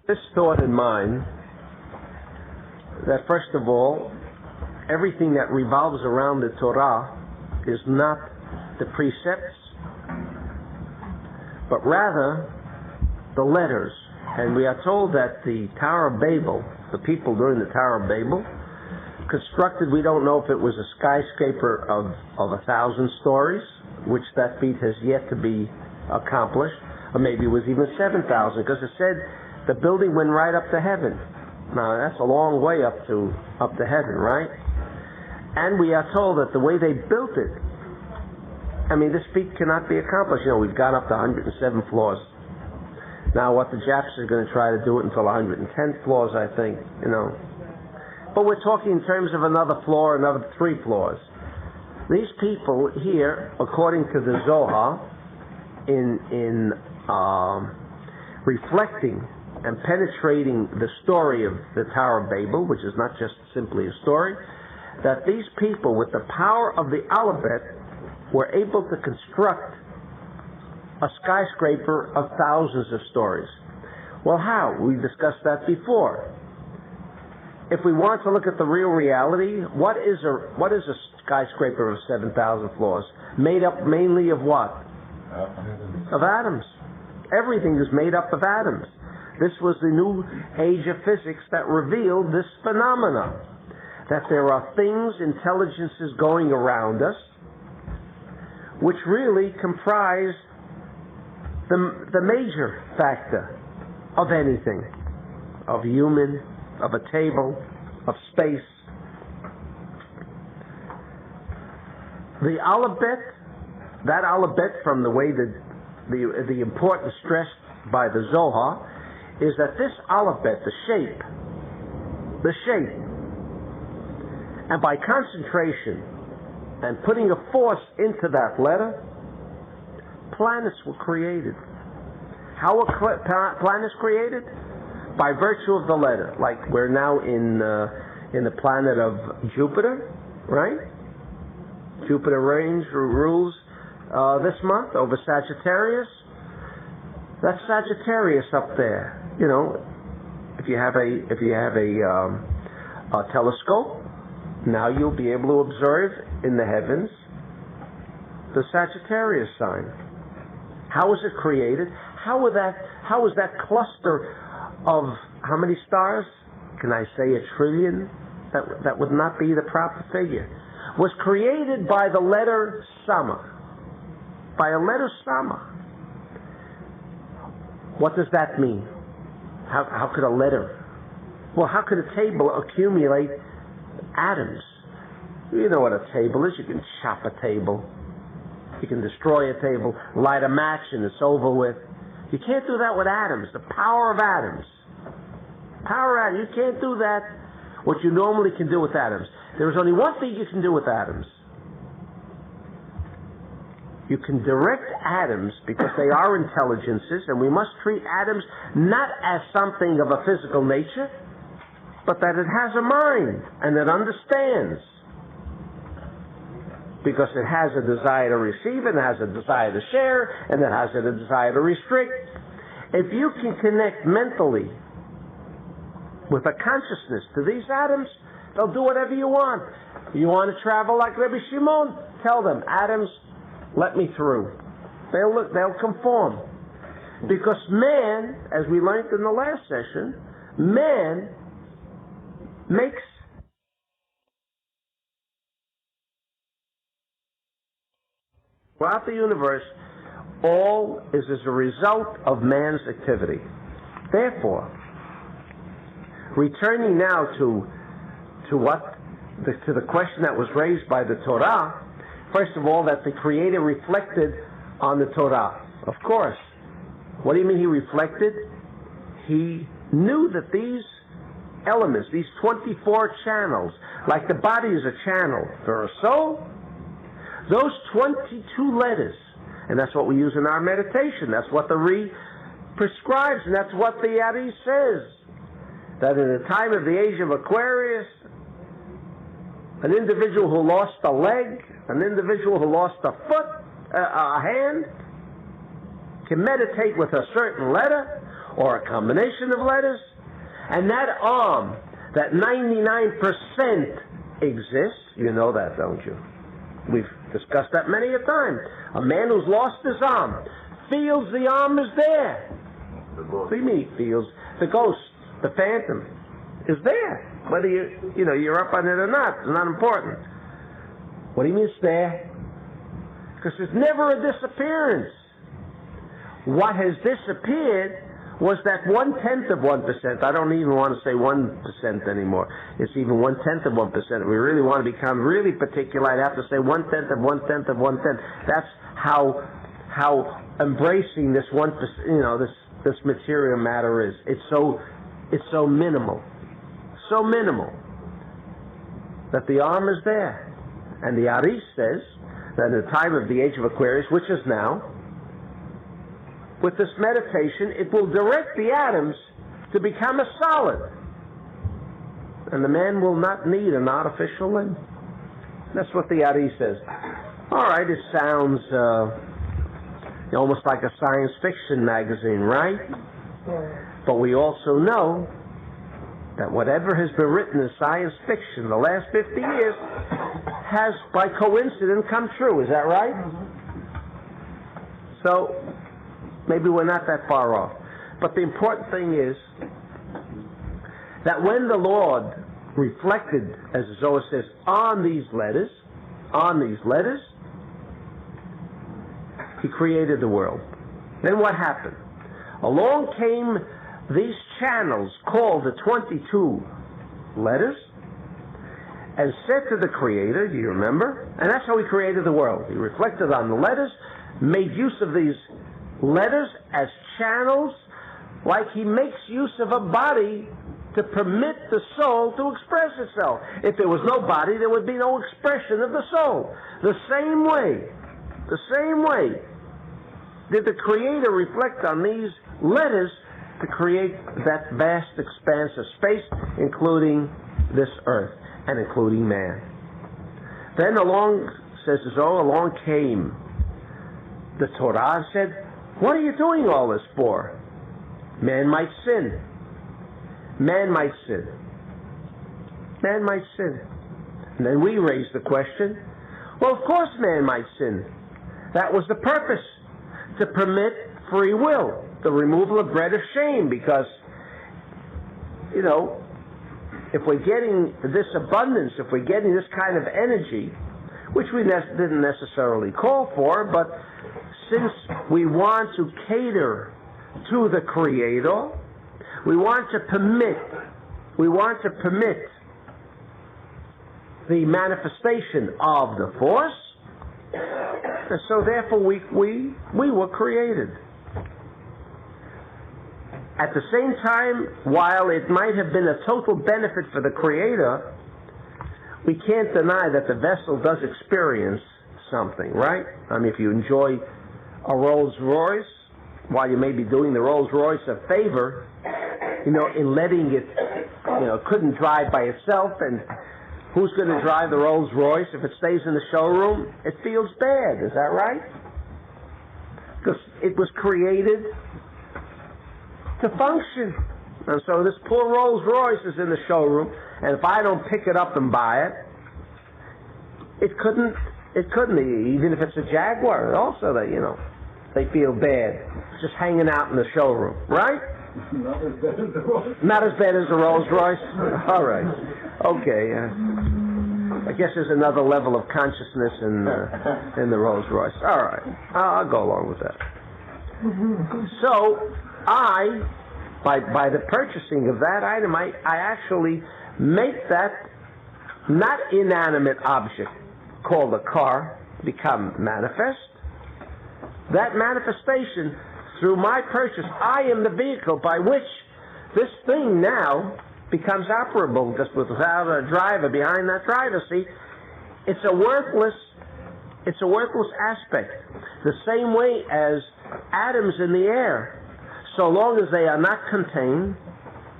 this thought in mind that first of all, everything that revolves around the Torah is not the precepts, but rather the letters. And we are told that the Tower of Babel, the people during the Tower of Babel, constructed, we don't know if it was a skyscraper of 1,000 stories, which that feat has yet to be accomplished, or maybe it was even 7,000, because it said the building went right up to heaven. Now that's a long way up to heaven, right? And we are told that the way they built it, I mean, this feat cannot be accomplished. You know, we've gone up to 107 floors. Now what the Japs are going to try to do it until 110 floors, I think, you know. But we're talking in terms of another floor, another 3 floors. These people here, according to the Zohar, in reflecting and penetrating the story of the Tower of Babel, which is not just simply a story, that these people, with the power of the alphabet, were able to construct a skyscraper of thousands of stories. Well, how? We discussed that before. If we want to look at the real reality, what is a skyscraper of 7,000 floors? Made up mainly of what? Of atoms. Everything is made up of atoms. This was the new age of physics that revealed this phenomena, that there are things, intelligences going around us, which really comprise the major factor of anything, of human, of a table, of space. The alphabet, that alphabet, from the way that the importance stressed by the Zohar, is that this alphabet, the shape, and by concentration and putting a force into that letter, planets were created. How were planets created? By virtue of the letter. Like we're now in the planet of Jupiter, right? Jupiter rules this month over Sagittarius. That's Sagittarius up there. You know, if you have a telescope, now you'll be able to observe in the heavens the Sagittarius sign. How was it created? How was that cluster of how many stars? Can I say 1 trillion? That would not be the proper figure. Was created by the letter Sama. By a letter Sama. What does that mean? How could a letter? Well, how could a table accumulate atoms? You know what a table is. You can chop a table. You can destroy a table, light a match, and it's over with. You can't do that with atoms. The power of atoms. You can't do that what you normally can do with atoms. There is only one thing you can do with atoms. You can direct atoms because they are intelligences, and we must treat atoms not as something of a physical nature, but that it has a mind and it understands. Because it has a desire to receive, and it has a desire to share, and it has a desire to restrict. If you can connect mentally with a consciousness to these atoms, they'll do whatever you want. You want to travel like Rabbi Shimon? Tell them, atoms, let me through. They'll conform. Because man, as we learned in the last session, man makes throughout the universe, all is as a result of man's activity. Therefore, returning now to the question that was raised by the Torah, first of all, that the Creator reflected on the Torah. Of course. What do you mean he reflected? He knew that these elements, these 24 channels, like the body is a channel for a soul, those 22 letters, and that's what we use in our meditation, that's what the Re prescribes, and that's what the Ari says, that in the time of the age of Aquarius, an individual who lost a leg, an individual who lost a foot, a hand, can meditate with a certain letter, or a combination of letters. And that arm, that 99% exists. You know that, don't you? We've discussed that many a time. A man who's lost his arm feels the arm is there. What do you mean he feels? The ghost, the phantom, is there. Whether you're up on it or not, it's not important. What do you mean it's there? Because there's never a disappearance. What has disappeared was that 1/10 of 1%. I don't even want to say 1% anymore. It's even 1/10 of 1%. If we really want to become really particular, I'd have to say 1/10 of 1/10 of 1/10. That's how embracing this 1%, this material matter is. It's so minimal. So minimal that the arm is there. And the Ari says that in the time of the age of Aquarius, which is now, with this meditation, it will direct the atoms to become a solid. And the man will not need an artificial limb. That's what the Ari says. All right, it sounds almost like a science fiction magazine, right? But we also know that whatever has been written in science fiction the last 50 years has, by coincidence, come true. Is that right? So, maybe we're not that far off. But the important thing is that when the Lord reflected, as the Zohar says, on these letters, He created the world. Then what happened? Along came these channels called the 22 letters and said to the Creator, do you remember? And that's how He created the world. He reflected on the letters, made use of these letters as channels, like He makes use of a body to permit the soul to express itself. If there was no body, there would be no expression of the soul. The same way did the Creator reflect on these letters to create that vast expanse of space, including this earth and including man. Then along, says the Zohar, along came the Torah and said, what are you doing all this for? Man might sin. Man might sin. Man might sin. And then we raised the question, well, of course man might sin. That was the purpose, to permit free will, the removal of bread of shame, because, if we're getting this abundance, if we're getting this kind of energy, which we didn't necessarily call for, but since we want to cater to the Creator, we want to permit the manifestation of the force, and so therefore we were created. At the same time, while it might have been a total benefit for the Creator, we can't deny that the vessel does experience something, right? I mean, if you enjoy a Rolls Royce, while you may be doing the Rolls Royce a favor, in letting it, couldn't drive by itself, and who's going to drive the Rolls Royce if it stays in the showroom? It feels bad, is that right? Because it was created to function. And so this poor Rolls Royce is in the showroom, and if I don't pick it up and buy it, it couldn't, even if it's a Jaguar, also they feel bad just hanging out in the showroom, right? Not as bad as the Rolls. Not as bad as the Rolls Royce? All right. Okay. I guess there's another level of consciousness in the Rolls Royce. All right. I'll go along with that. So, by the purchasing of that item, I actually make that not inanimate object called a car become manifest. That manifestation, through my purchase, I am the vehicle by which this thing now becomes operable, just without a driver behind that driver's seat. It's a worthless aspect. The same way as atoms in the air, so long as they are not contained,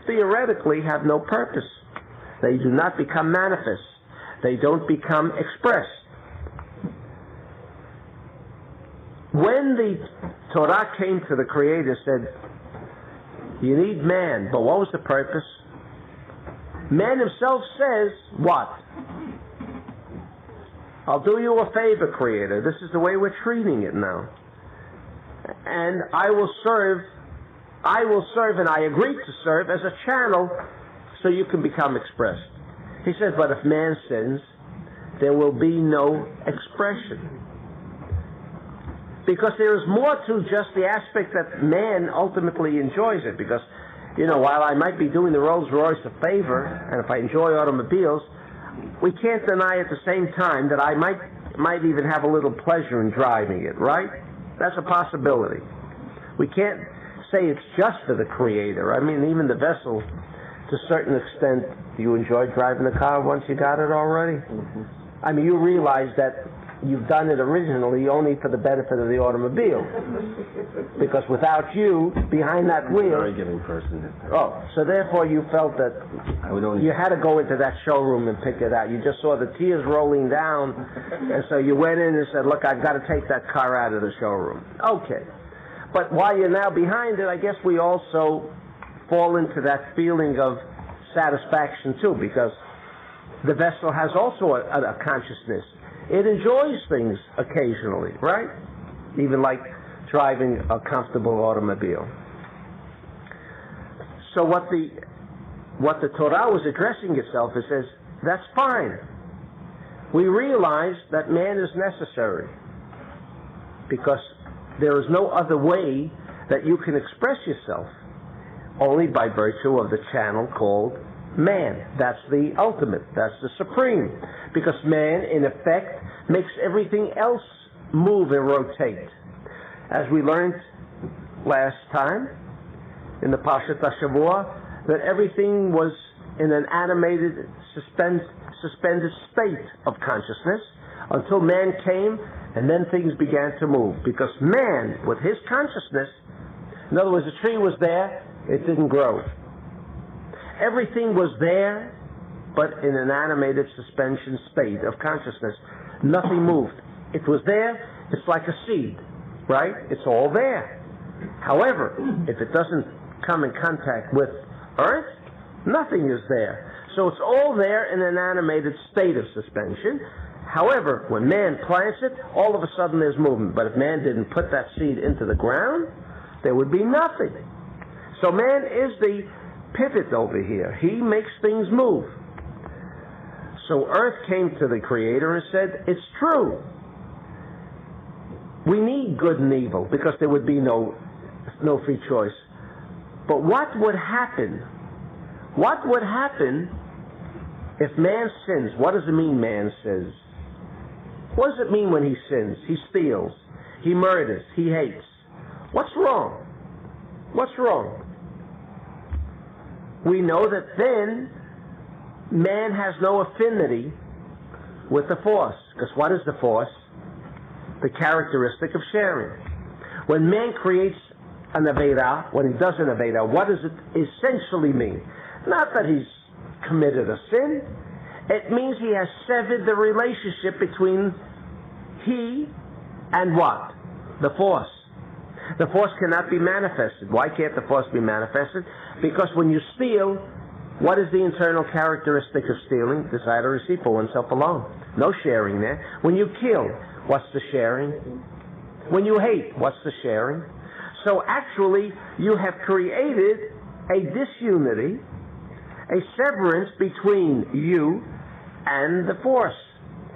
theoretically have no purpose. They do not become manifest. They don't become expressed. When the Torah came to the Creator, said, You need man. But what was the purpose? Man himself says, what? I'll do you a favor, Creator. This is the way we're treating it now. And I will serve, and I agree to serve as a channel so you can become expressed. He says, but if man sins, there will be no expression. Because there is more to just the aspect that man ultimately enjoys it. Because, while I might be doing the Rolls Royce a favor, and if I enjoy automobiles, we can't deny at the same time that I might even have a little pleasure in driving it, right? That's a possibility. We can't say it's just for the Creator. I mean, even the vessel, to a certain extent, do you enjoy driving the car once you got it already? Mm-hmm. I mean, you realize that you've done it originally only for the benefit of the automobile. Because without you behind that wheel... I'm a very giving person. So therefore you felt that you had to go into that showroom and pick it out. You just saw the tears rolling down, and so you went in and said, look, I've got to take that car out of the showroom. Okay. But while you're now behind it, I guess we also fall into that feeling of satisfaction too, because the vessel has also a consciousness. It enjoys things occasionally, right? Even like driving a comfortable automobile. So what the Torah was addressing itself, it says, that's fine. We realize that man is necessary because there is no other way that you can express yourself, only by virtue of the channel called man. That's the ultimate. That's the supreme. Because man, in effect, makes everything else move and rotate. As we learned last time in the Parshat Toldot, that everything was in an animated, suspended state of consciousness until man came, and then things began to move. Because man, with his consciousness, in other words, the tree was there, it didn't grow. Everything was there, but in an animated suspension state of consciousness. Nothing moved. It was there, it's like a seed, right? It's all there. However, if it doesn't come in contact with earth, nothing is there. So it's all there in an animated state of suspension. However, when man plants it, all of a sudden there's movement. But if man didn't put that seed into the ground, there would be nothing. So man is the pivot over here. He makes things move. So earth came to the Creator and said, it's true. We need good and evil because there would be no free choice. But what would happen? What would happen if man sins? What does it mean man sins? What does it mean when he sins? He steals. He murders. He hates. What's wrong? What's wrong? We know that then man has no affinity with the force. Because what is the force? The characteristic of sharing. When man creates an Aveda, when he does an Aveda, what does it essentially mean? Not that he's committed a sin. It means he has severed the relationship between he and what? The force. The force cannot be manifested. Why can't the force be manifested? Because when you steal, what is the internal characteristic of stealing? Desire to receive for oneself alone. No sharing there. When you kill, what's the sharing? When you hate, what's the sharing? So actually, you have created a disunity, a severance between you and the force.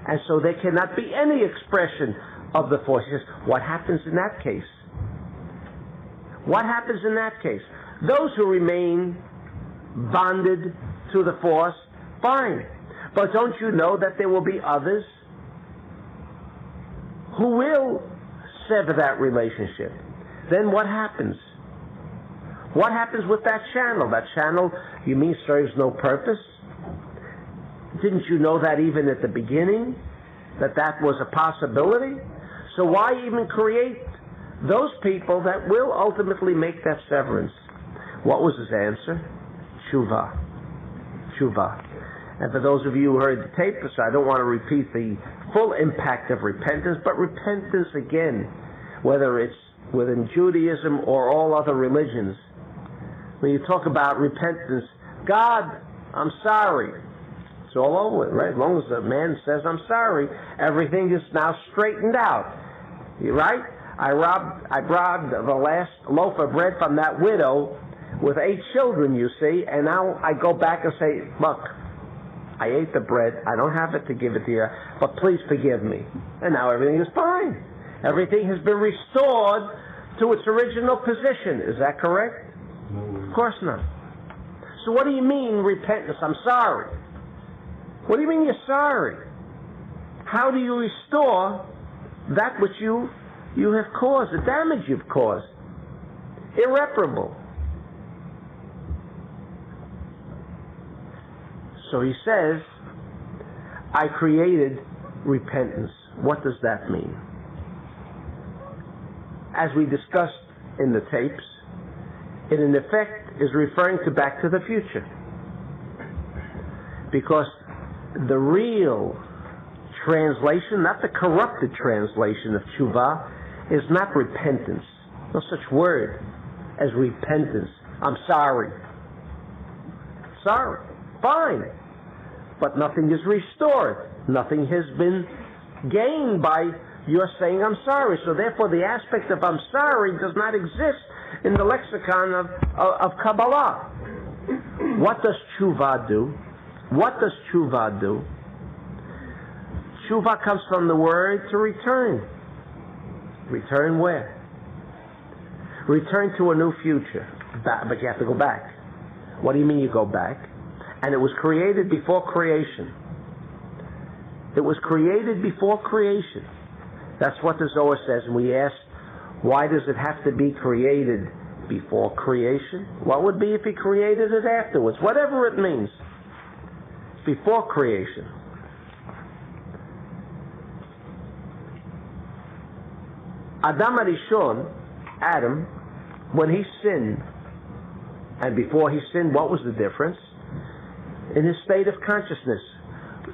And so there cannot be any expression of the force. He says, what happens in that case? What happens in that case? Those who remain bonded to the force, fine. But don't you know that there will be others who will sever that relationship? Then what happens? What happens with that channel? That channel, you mean, serves no purpose? Didn't you know that even at the beginning? That was a possibility? So why even create those people that will ultimately make that severance? What was his answer? Tshuva. Tshuva. And for those of you who heard the tape, so I don't want to repeat the full impact of repentance, but repentance again, whether it's within Judaism or all other religions, when you talk about repentance, God, I'm sorry. It's all over with, right? As long as a man says, I'm sorry, everything is now straightened out. Right? I robbed the last loaf of bread from that widow with 8 children, you see, and now I go back and say, look, I ate the bread, I don't have it to give it to you, but please forgive me. And now everything is fine. Everything has been restored to its original position. Is that correct? Of course not. So what do you mean, repentance? I'm sorry. What do you mean you're sorry? How do you restore that which you have caused, the damage you've caused? Irreparable. So he says, I created repentance. What does that mean? As we discussed in the tapes, it in effect is referring to Back to the Future. Because the real translation, not the corrupted translation of tshuva, is not repentance. No such word as repentance. I'm sorry. Sorry. Fine. But nothing is restored. Nothing has been gained by your saying I'm sorry. So therefore the aspect of I'm sorry does not exist in the lexicon of Kabbalah. What does tshuva do? What does tshuva do? Tshuva comes from the word to return. Return where? Return to a new future. But you have to go back. What do you mean you go back? And it was created before creation. It was created before creation. That's what the Zohar says. And we ask, why does it have to be created before creation? What would be if he created it afterwards? Whatever it means. Before creation. Adam Arishon, Adam, when he sinned, and before he sinned, what was the difference? In his state of consciousness.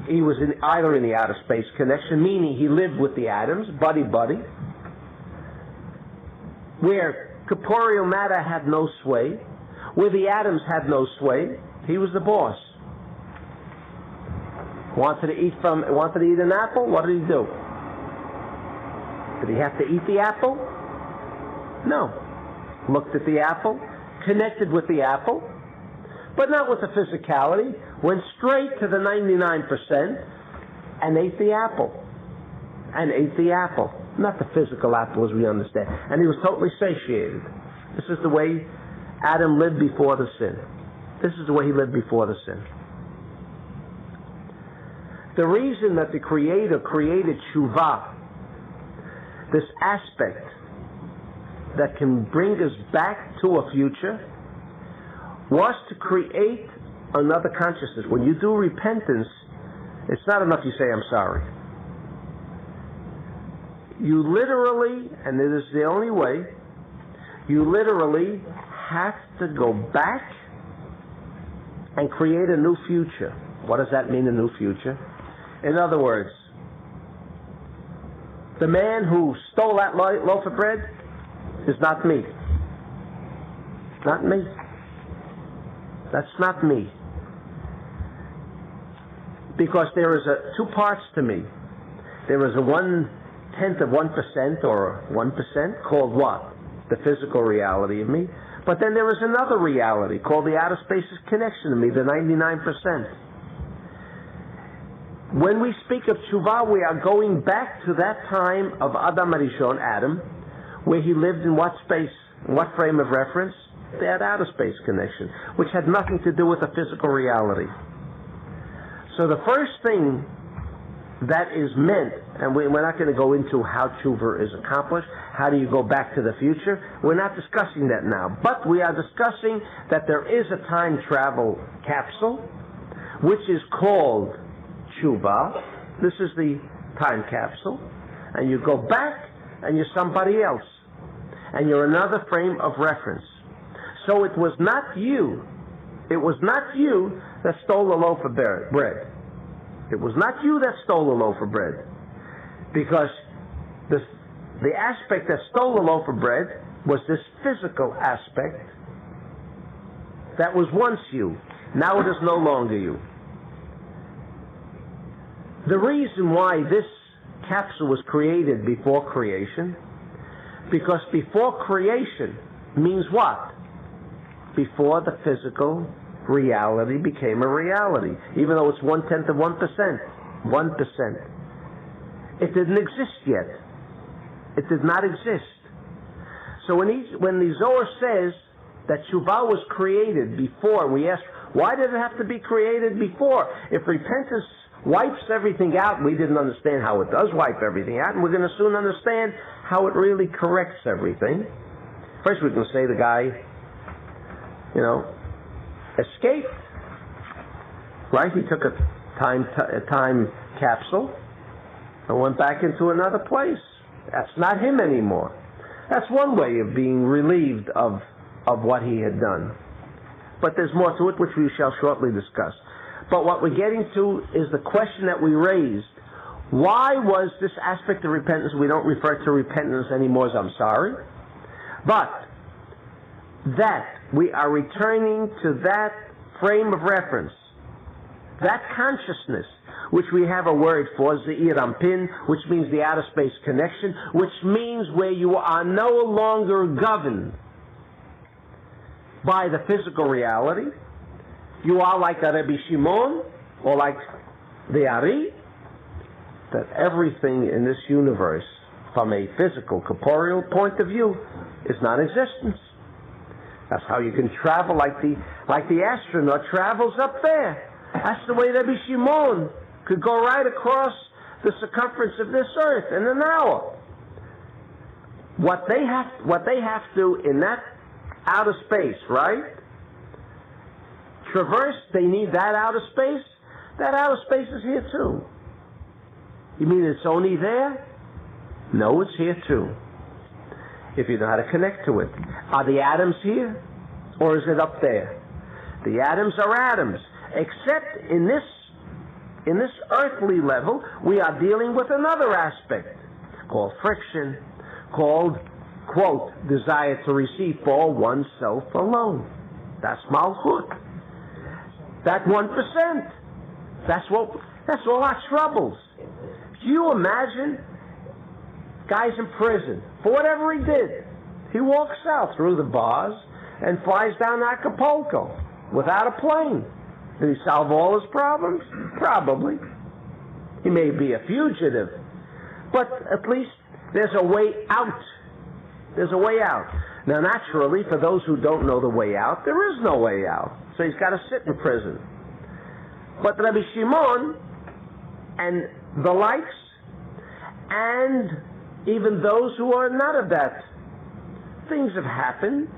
He was either in the outer space connection, meaning he lived with the atoms, buddy-buddy, where corporeal matter had no sway, where the atoms had no sway. He was the boss. Wanted to eat an apple? What did he do? Did he have to eat the apple? No. Looked at the apple, connected with the apple, but not with the physicality, went straight to the 99% and ate the apple. Not the physical apple as we understand. And he was totally satiated. This is the way Adam lived before the sin. This is the way he lived before the sin. The reason that the Creator created tshuva, this aspect that can bring us back to a future, was to create another consciousness. When you do repentance, it's not enough you say, I'm sorry. You literally, and it is the only way, you literally have to go back and create a new future. What does that mean, a new future? In other words, the man who stole that loaf of bread is not me. Not me. That's not me. Because there is two parts to me. There is a 1/10 of 1% or 1% called what? The physical reality of me. But then there is another reality called the outer spaces connection to me, the 99%. When we speak of tshuva, we are going back to that time of Adam Arishon, Adam, where he lived in what space, in what frame of reference? That outer space connection, which had nothing to do with the physical reality. So the first thing that is meant, and we're not going to go into how tshuva is accomplished, how do you go back to the future, we're not discussing that now, but we are discussing that there is a time travel capsule, which is called tshuva. This is the time capsule, and you go back and you're somebody else, and you're another frame of reference. So it was not you that stole the loaf of bread. It was not you that stole the loaf of bread. Because the aspect that stole the loaf of bread was this physical aspect that was once you. Now it is no longer you. The reason why this capsule was created before creation, because before creation means what? Before the physical reality became a reality, even though it's 1/10 of 1%. 1%. It didn't exist yet. It did not exist. So when the Zohar says that Teshuvah was created before, we ask, why did it have to be created before? If repentance wipes everything out, we didn't understand how it does wipe everything out, and we're going to soon understand how it really corrects everything. First we can say the guy, escaped. Right? He took a time capsule and went back into another place. That's not him anymore. That's one way of being relieved of what he had done. But there's more to it, which we shall shortly discuss. But what we're getting to is the question that we raised. Why was this aspect of repentance, we don't refer to repentance anymore as I'm sorry, but that we are returning to that frame of reference, that consciousness, which we have a word for, Ze'ir Ampin, which means the outer space connection, which means where you are no longer governed by the physical reality. You are like the Rabbi Shimon, or like the Ari, that everything in this universe, from a physical, corporeal point of view, is non-existence. That's how you can travel like the astronaut travels up there. That's the way Rabbi Shimon could go right across the circumference of this earth in an hour. What they have to in that outer space, right? Traverse, they need that outer space. That outer space is here too. You mean it's only there? No, it's here too. If you know how to connect to it. Are the atoms here? Or is it up there? The atoms are atoms. Except in this earthly level, we are dealing with another aspect called friction, called, quote, desire to receive for oneself alone. That's Malchut. That 1%. That's all our troubles. Do you imagine guys in prison, for whatever he did, he walks out through the bars and flies down to Acapulco without a plane. Did he solve all his problems? Probably. He may be a fugitive, but at least there's a way out. There's a way out. Now, naturally, for those who don't know the way out, there is no way out. So he's got to sit in prison. But Rabbi Shimon and the likes, and even those who are not of that, things have happened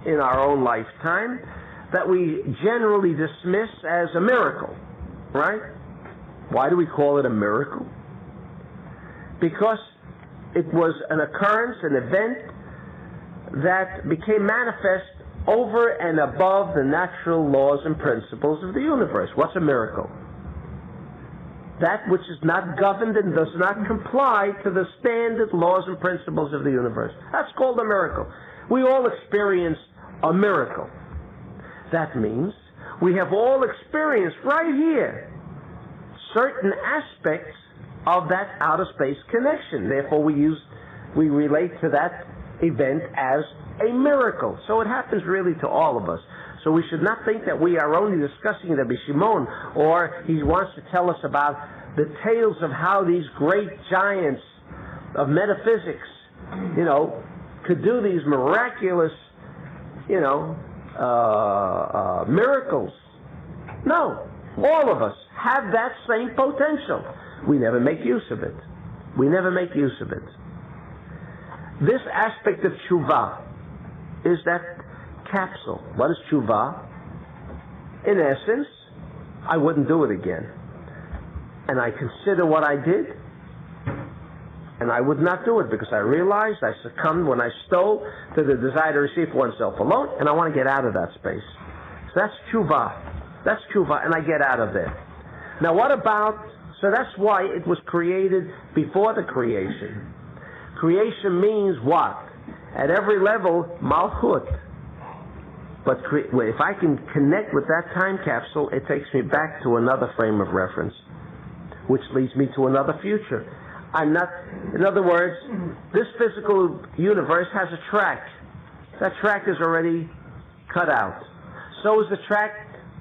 in our own lifetime that we generally dismiss as a miracle, right? Why do we call it a miracle? Because it was an occurrence, an event that became manifest over and above the natural laws and principles of the universe. What's a miracle? That which is not governed and does not comply to the standard laws and principles of the universe. That's called a miracle. We all experience a miracle. That means we have all experienced right here certain aspects of that outer space connection. Therefore, we relate to that event as a miracle. So it happens really to all of us. So we should not think that we are only discussing Rabbi Shimon, or he wants to tell us about the tales of how these great giants of metaphysics, could do these miraculous, miracles. No, all of us have that same potential. We never make use of it. This aspect of Teshuvah is that capsule. What is Teshuvah? In essence, I wouldn't do it again. And I consider what I did, and I would not do it because I realized I succumbed when I stole to the desire to receive for oneself alone, and I want to get out of that space. So that's Teshuvah, and I get out of there. Now so that's why it was created before the creation. Creation means what? At every level, Malchut. But if I can connect with that time capsule, it takes me back to another frame of reference, which leads me to another future. In other words, this physical universe has a track. That track is already cut out. So is the track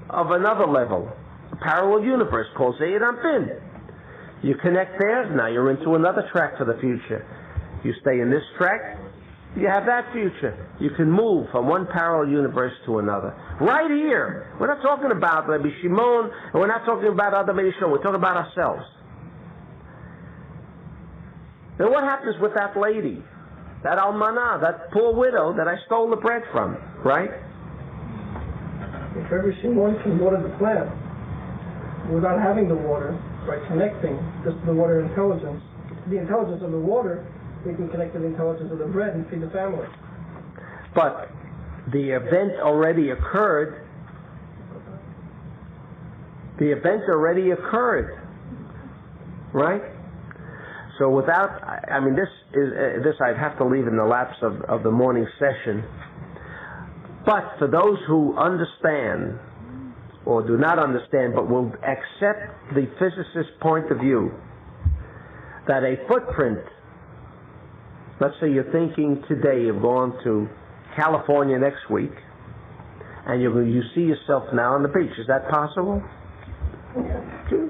of another level, a parallel universe called Zeir Anpin. You connect there, now you're into another track for the future. You stay in this track, you have that future. You can move from one parallel universe to another. Right here. We're not talking about Rabbi Shimon, and we're not talking about other Medishon. We're talking about ourselves. Then what happens with that lady, that almanah, that poor widow that I stole the bread from, right? If Rabbi Shimon can water the plant without having the water, by connecting just the water intelligence, the intelligence of the water, we can connect to the intelligence of the bread and feed the family. But the event already occurred. The event already occurred, right? So without, this I'd have to leave in the lapse of the morning session. But for those who understand, or do not understand, but will accept the physicist's point of view, that a footprint, let's say you're thinking today you've gone to California next week, and you see yourself now on the beach. Is that possible?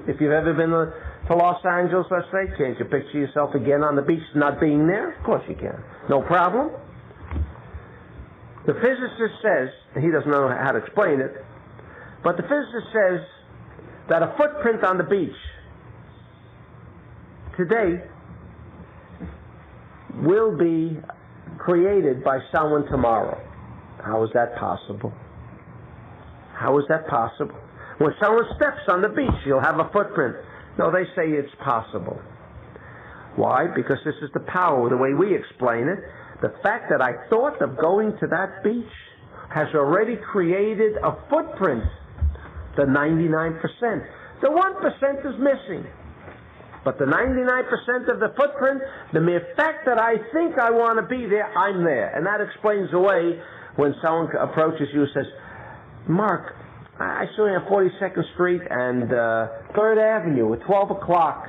If you've ever been to Los Angeles, let's say, can't you picture yourself again on the beach not being there? Of course you can. No problem. The physicist says, and he doesn't know how to explain it, but the physicist says that a footprint on the beach today will be created by someone tomorrow. How is that possible? How is that possible? When someone steps on the beach, you'll have a footprint. No, they say it's possible. Why? Because this is the power, the way we explain it. The fact that I thought of going to that beach has already created a footprint. The 99%. The 1% is missing. But the 99% of the footprint, the mere fact that I think I want to be there, I'm there. And that explains away when someone approaches you and says, Mark, I saw you on 42nd Street and 3rd Avenue at 12 o'clock.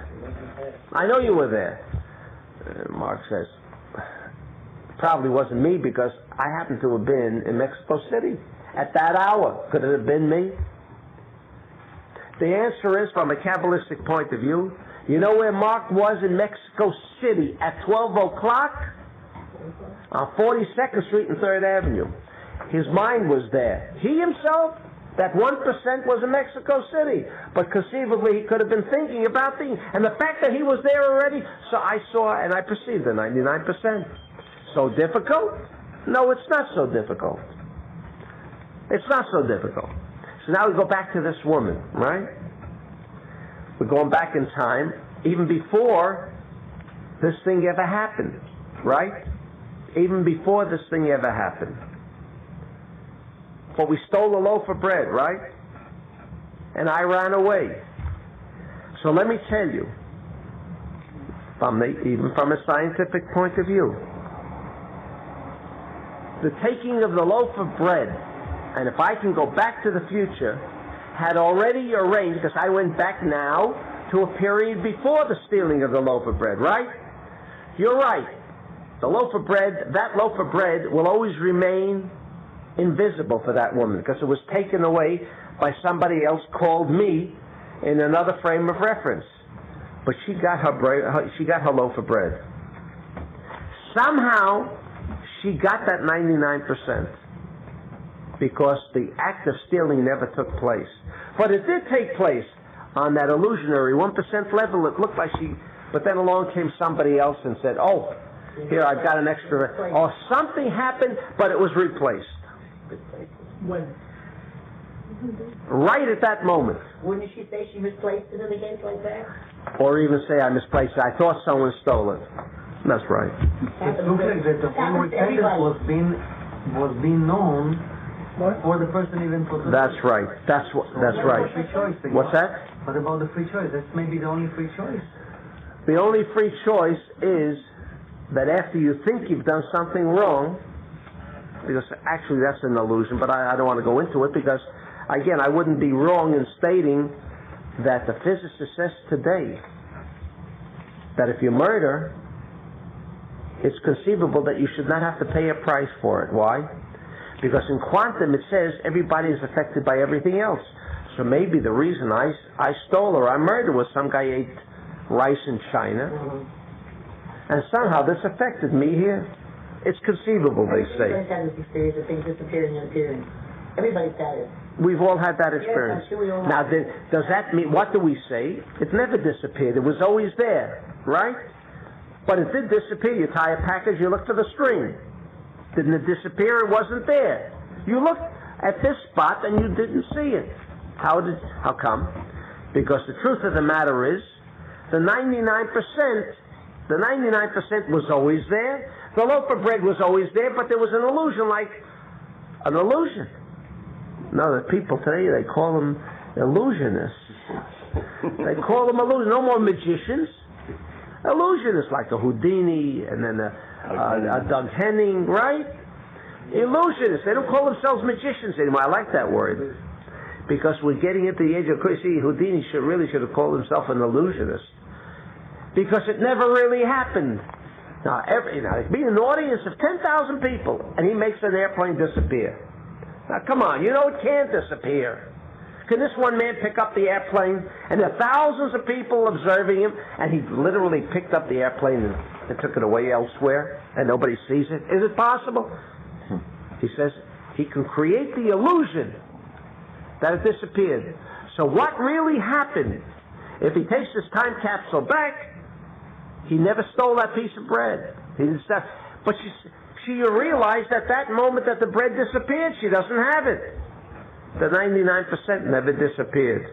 I know you were there. Mark says, probably wasn't me because I happened to have been in Mexico City at that hour. Could it have been me? The answer is, from a Kabbalistic point of view, you know where Mark was in Mexico City at 12 o'clock? On 42nd Street and 3rd Avenue. His mind was there. He himself, that 1% was in Mexico City. But conceivably he could have been thinking about things. And the fact that he was there already, so I saw and I perceived the 99%. So difficult? No, it's not so difficult. It's not so difficult. So now we go back to this woman, right? We're going back in time, even before this thing ever happened, right? Even before this thing ever happened. But we stole a loaf of bread, right? And I ran away. So let me tell you, even from a scientific point of view, the taking of the loaf of bread, and if I can go back to the future, had already arranged, because I went back now to a period before the stealing of the loaf of bread, right? You're right. The loaf of bread, that loaf of bread will always remain invisible for that woman, because it was taken away by somebody else called me in another frame of reference. But she got her bread, she got her loaf of bread. Somehow, she got that 99%. Because the act of stealing never took place. But it did take place on that illusionary 1% level. It looked like she, but then along came somebody else and said, oh, here, I've got an extra, or something happened, but it was replaced. When? Right at that moment. Wouldn't she say she misplaced it and again like that? Or even say, I misplaced it. I thought someone stole it. That's right. It looks like that the full repentance was being known for the person even for the... That's right. That's right. Free choice thing. What's that? What about the free choice? That's maybe the only free choice. The only free choice is that after you think you've done something wrong, because actually that's an illusion, but I don't want to go into it because, again, I wouldn't be wrong in stating that the physicist says today that if you murder, it's conceivable that you should not have to pay a price for it. Why? Because in quantum it says everybody is affected by everything else. So maybe the reason I stole or I murdered was some guy ate rice in China, and somehow this affected me here. It's conceivable, they say. Everybody's had this experience of things disappearing and appearing. Everybody's had it. We've all had that experience. Yes, I'm sure we all Now, have. does that mean, what do we say? It never disappeared. It was always there, right? But it did disappear. You tie a package, you look for the string. Didn't it disappear? It wasn't there. You looked at this spot and you didn't see it. How come? Because the truth of the matter is, the 99% was always there. The loaf of bread was always there, but there was an illusion, like an illusion. No, the people today, they call them illusionists. They call them illusionists. No more magicians. Illusionists, like a Houdini and then a Doug Henning, right? Illusionists. They don't call themselves magicians anymore. I like that word. Because we're getting into the age of crazy. Houdini really should have called himself an illusionist. Because it never really happened. Now, be an audience of 10,000 people, and he makes an airplane disappear. Now, come on, you know it can't disappear. Can this one man pick up the airplane, and there are thousands of people observing him, and he literally picked up the airplane and took it away elsewhere, and nobody sees it? Is it possible? He says he can create the illusion that it disappeared. So what really happened? If he takes this time capsule back, he never stole that piece of bread. He didn't stop. But she realized at that moment that the bread disappeared. She doesn't have it. The 99% never disappeared.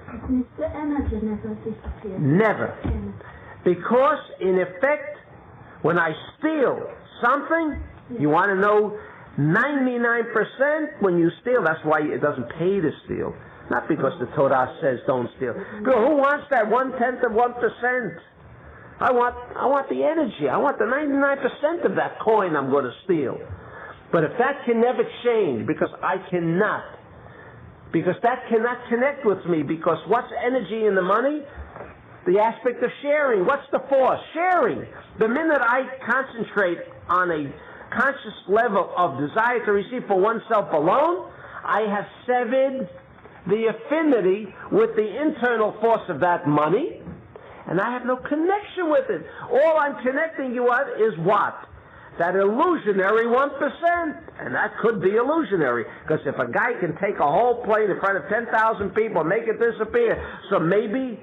The energy never disappeared. Never. Because, in effect, when I steal something, you want to know 99% when you steal. That's why it doesn't pay to steal. Not because the Torah says don't steal. Who wants that 1/10 of 1%? I want the energy. I want the 99% of that coin I'm going to steal. But if that can never change, because I cannot, because that cannot connect with me, because what's energy in the money? The aspect of sharing. What's the force? Sharing. The minute I concentrate on a conscious level of desire to receive for oneself alone, I have severed the affinity with the internal force of that money, and I have no connection with it. All I'm connecting you with is what? That illusionary 1%. And that could be illusionary, because if a guy can take a whole plate in front of 10,000 people and make it disappear, so maybe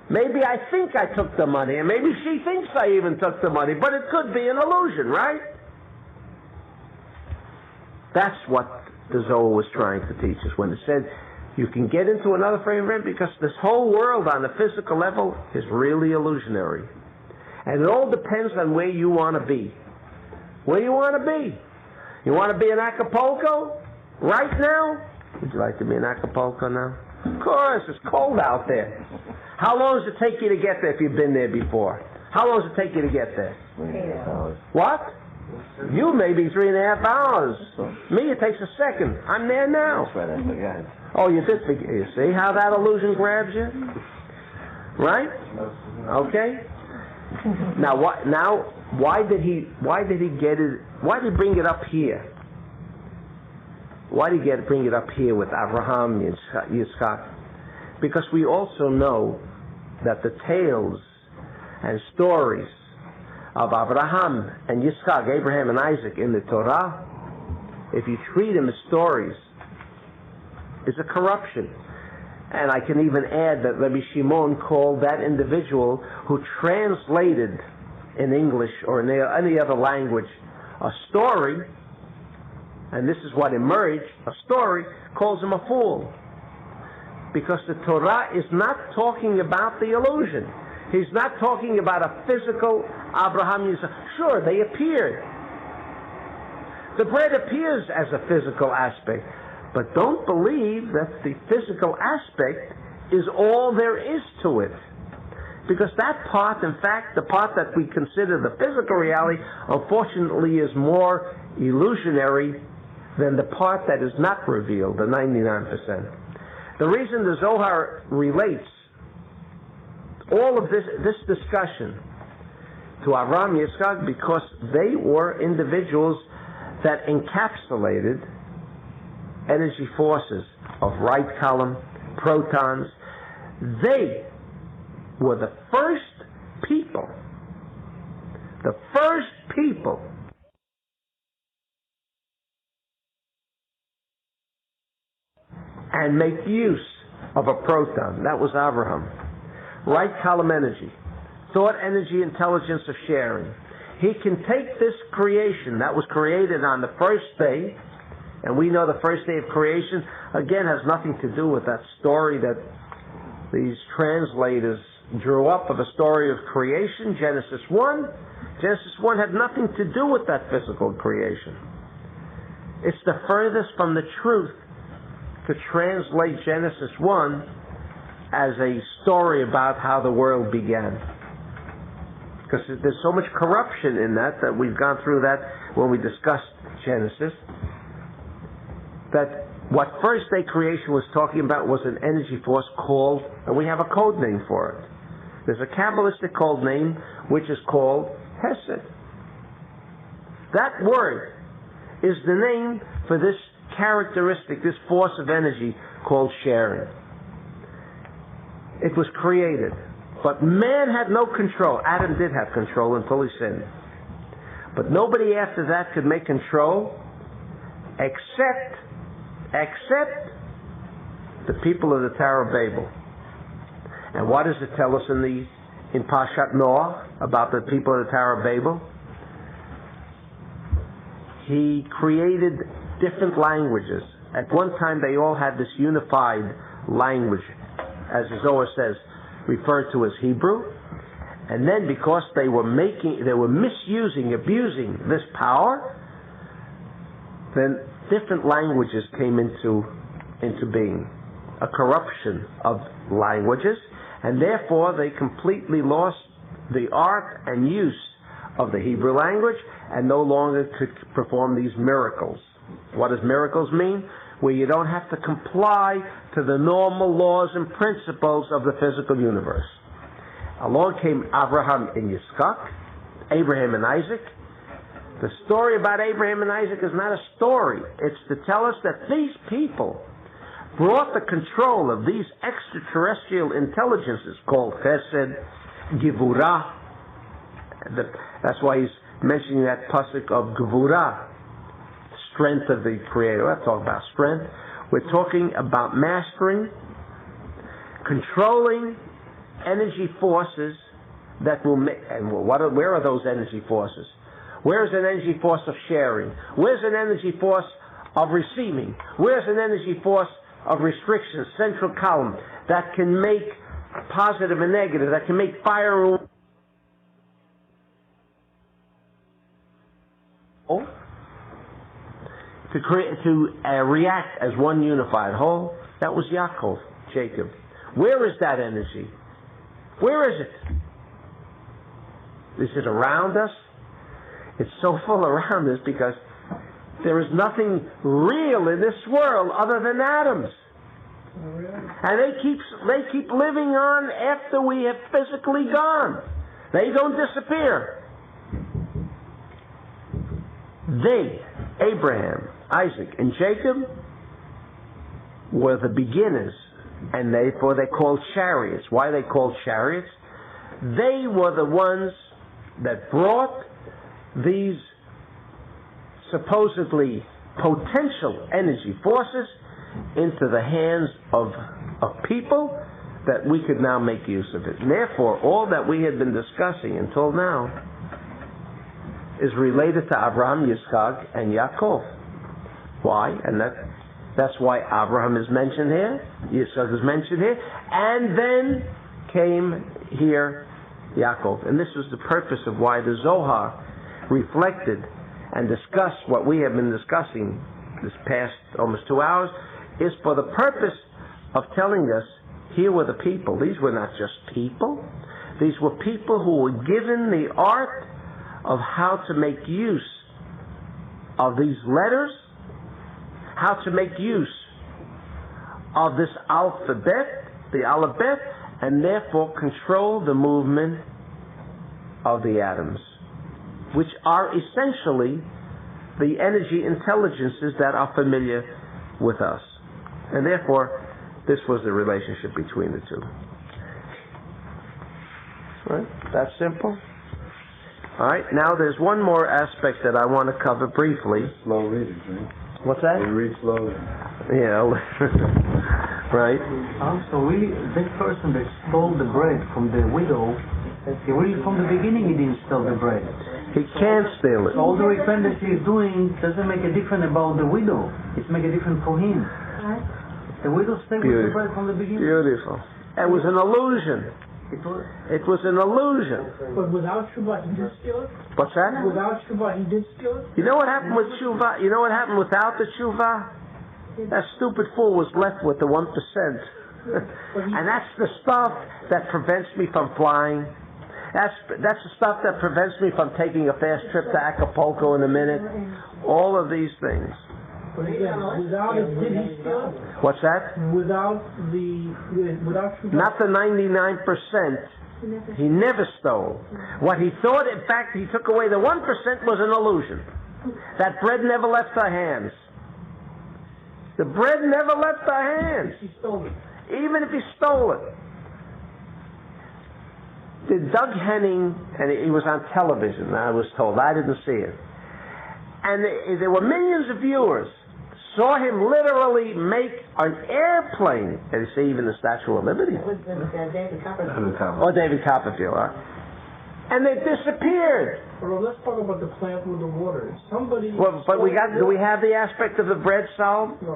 I think I took the money, and maybe she thinks I even took the money, but it could be an illusion, right? That's what the Zohar was trying to teach us when it said you can get into another frame of mind, because this whole world on the physical level is really illusionary. And it all depends on where you want to be. Where you want to be. You want to be in Acapulco right now? Would you like to be in Acapulco now? Of course, it's cold out there. How long does it take you to get there if you've been there before? How long does it take you to get there? 8 hours. What? You maybe 3.5 hours. Me, it takes a second. I'm there now. That's right, I forgot. Oh, you did forget. You see how that illusion grabs you? Right? Okay. Now, why did he get it? Why did he bring it up here? Why did he bring it up here with Abraham, Yitzchak? Because we also know that the tales and stories of Abraham and Yitzchak, Abraham and Isaac in the Torah, if you treat them as stories, is a corruption. And I can even add that Rabbi Shimon called that individual who translated in English or in any other language a story, and this is what emerged, a story, calls him a fool. Because the Torah is not talking about the illusion. He's not talking about a physical Abraham. Sure, they appeared. The bread appears as a physical aspect. But don't believe that the physical aspect is all there is to it. Because that part, in fact, the part that we consider the physical reality, unfortunately is more illusionary than the part that is not revealed, the 99%. The reason the Zohar relates all of this discussion to Avram Yitzchak, because they were individuals that encapsulated energy forces of right column, protons. They were the first people and make use of a proton. That was Abraham. Right column energy, thought, energy, intelligence of sharing. He can take this creation that was created on the first day, and we know the first day of creation, again, has nothing to do with that story that these translators drew up of the story of creation, Genesis 1. Genesis 1 had nothing to do with that physical creation. It's the furthest from the truth to translate Genesis 1 as a story about how the world began. Because there's so much corruption in that we've gone through that when we discussed Genesis, that what first day creation was talking about was an energy force called, and we have a code name for it. There's a Kabbalistic code name which is called Hesed. That word is the name for this characteristic, this force of energy called sharing. It was created, but man had no control. Adam did have control until he sinned. But nobody after that could make control except the people of the Tower of Babel. And what does it tell us in Parshat Noah about the people of the Tower of Babel? He created different languages. At one time they all had this unified language, as the Zohar says, referred to as Hebrew. And then because they were misusing, abusing this power, then different languages came into being. A corruption of languages, and therefore they completely lost the art and use of the Hebrew language and no longer could perform these miracles. What does miracles mean? Where you don't have to comply to the normal laws and principles of the physical universe. Along came Abraham and Yitzchak, Abraham and Isaac. The story about Abraham and Isaac is not a story. It's to tell us that these people brought the control of these extraterrestrial intelligences called Chesed, Gevurah. That's why he's mentioning that pasuk of Gevurah, strength of the Creator. We're not talking about strength. We're talking about mastering, controlling energy forces that will make. And where are those energy forces? Where's an energy force of sharing? Where's an energy force of receiving? Where's an energy force of restriction, central column, that can make positive and negative, that can make fire to react as one unified whole? That was Yaakov, Jacob. Where is that energy? Where is it? Is it around us? It's so full around us because there is nothing real in this world other than atoms. And they keep living on after we have physically gone. They don't disappear. They, Abraham, Isaac, and Jacob, were the beginners, and therefore they're called chariots. Why are they called chariots? They were the ones that brought these supposedly potential energy forces into the hands of people that we could now make use of it. And therefore, all that we had been discussing until now is related to Abraham, Yitzchak, and Yaakov. Why? And that's why Abraham is mentioned here, Yitzchak is mentioned here, and then came here Yaakov. And this was the purpose of why the Zohar reflected and discussed what we have been discussing this past almost 2 hours, is for the purpose of telling us, here were the people. These were not just people. These were people who were given the art of how to make use of these letters how to make use of this alphabet, the aleph, and therefore control the movement of the atoms, which are essentially the energy intelligences that are familiar with us. And therefore, this was the relationship between the two. Right? That's simple. All right, now there's one more aspect that I want to cover briefly. Slow reading, right? What's that? We read slowly. Yeah, right. So really, this person that stole the bread from the widow, really from the beginning he didn't steal the bread. He can't steal it. So all the repentance he is doing doesn't make a difference about the widow. It's make a difference for him. The widow stayed with the bread from the beginning. Beautiful. It was an illusion. It was an illusion. But without Shuvah, he did steal it? What's that? Without Shuvah, he did steal it? You know what happened with Shuvah? You know what happened without the Shuvah? That stupid fool was left with the 1%. And that's the stuff that prevents me from flying. That's the stuff that prevents me from taking a fast trip to Acapulco in a minute. All of these things. But again, without it, did he steal it? What's that? Without Shuvah? Not the 99%. He never stole. What he thought, in fact, he took away the 1% was an illusion. That bread never left our hands. The bread never left our hands. He stole it. Even if he stole it. Did Doug Henning, and he was on television, I was told, I didn't see it. And there were millions of viewers, saw him literally make an airplane, and they say even the Statue of Liberty. It was David Copperfield. Or David Copperfield, huh? And they disappeared. Well, let's talk about the plant with the water. Somebody... Well, but do we have the aspect of the bread resolved? No.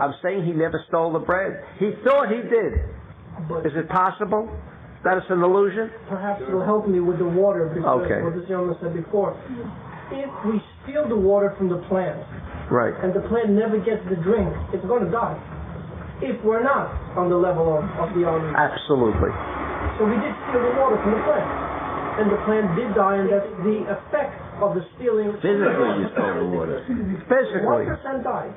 I'm saying he never stole the bread. He thought he did. But Is it possible that it's an illusion? perhaps it'll help me with the water, because Okay. what this gentleman said before. If we steal the water from the plant, Right. and the plant never gets the drink, it's going to die. If we're not on the level of the army. Absolutely. So we did steal the water from the plant. And the plant did die, and that's the effect of the stealing. Physically, you stole the water. Physically. 1% died.